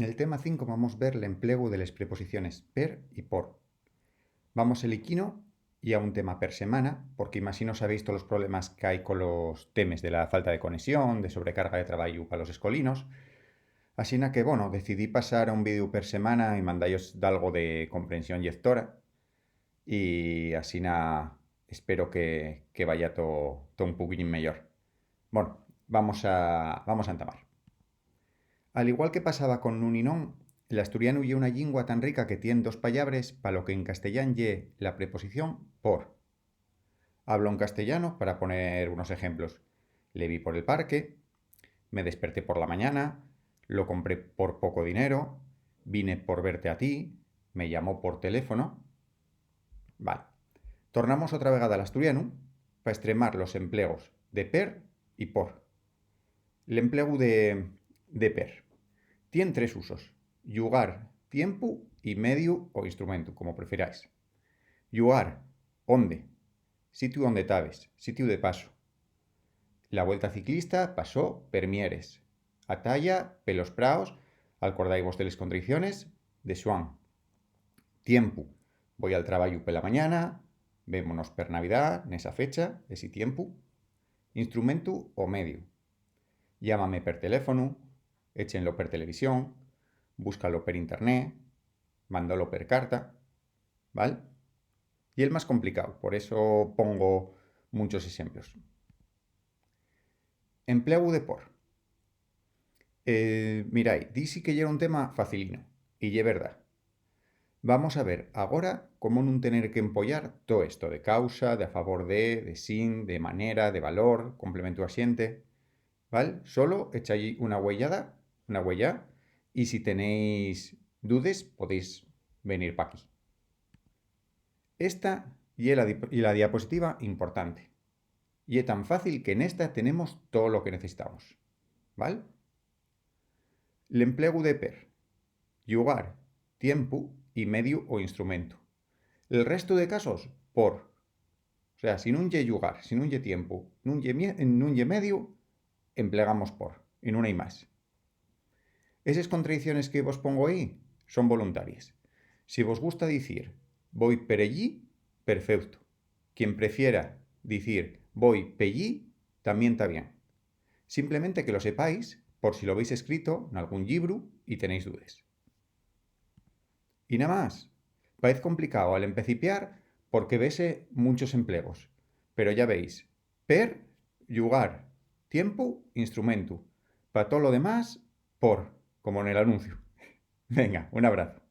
el tema 5 vamos a ver el empleo de las preposiciones per y por. Vamos el iquino y a un tema per semana, porque imagino sabéis todos los problemas que hay con los temas de la falta de conexión, de sobrecarga de trabajo para los escolinos. Así que, bueno, decidí pasar a un vídeo per semana y mandaros algo de comprensión y lectora. Y así espero que vaya todo un poquín mejor. Bueno, vamos a entamar. Al igual que pasaba con nun y non, el asturiano ye una lingua tan rica que tiene dos palabras para lo que en castellán ye la preposición por. Hablo en castellano para poner unos ejemplos. Le vi por el parque, me desperté por la mañana, lo compré por poco dinero, vine por verte a ti, me llamó por teléfono. Vale. Tornamos otra vegada al asturiano para extremar los empleos de per y por. El empleo de per tiene tres usos: llugar, tiempo y medio o instrumento, como prefiráis. Llugar, onde, sitio donde tabes, sitio de paso. La vuelta ciclista pasó per Mieres. Atalla, pelos praos, acordáis de las contradicciones de Xuan. Tiempo, voy al trabajo pela mañana, vémonos per Navidad, nesa fecha, ese tiempo. Instrumento o medio. Llámame per teléfono, échenlo per televisión, búscalo per internet, mándalo per carta, ¿vale? Y el más complicado, por eso pongo muchos ejemplos. Empleo de por. Mirai, dice que ya era un tema facilino, y es verdad. Vamos a ver ahora cómo no tener que empollar todo esto de causa, de a favor de sin, de manera, de valor, complemento asiente, ¿vale? Solo echáis una huella, y si tenéis dudas podéis venir para aquí. Esta y la diapositiva importante. Y es tan fácil que en esta tenemos todo lo que necesitamos, ¿vale? El empleo de per, llugar, tiempo y medio o instrumento. El resto de casos, por. O sea, si nun ye llugar, si nun ye tiempo, nun ye medio, empleamos por. Y no hay más. Esas contradicciones que vos pongo ahí son voluntarias. Si vos gusta decir voy per allí, perfecto. Quien prefiera decir voy pellí, también está bien. Simplemente que lo sepáis por si lo habéis escrito en algún libro y tenéis dudas. Y nada más. Parece complicado al empecipiar porque vese muchos empleos. Pero ya veis, per, lugar, tiempo, instrumento. Para todo lo demás, por, como en el anuncio. Venga, un abrazo.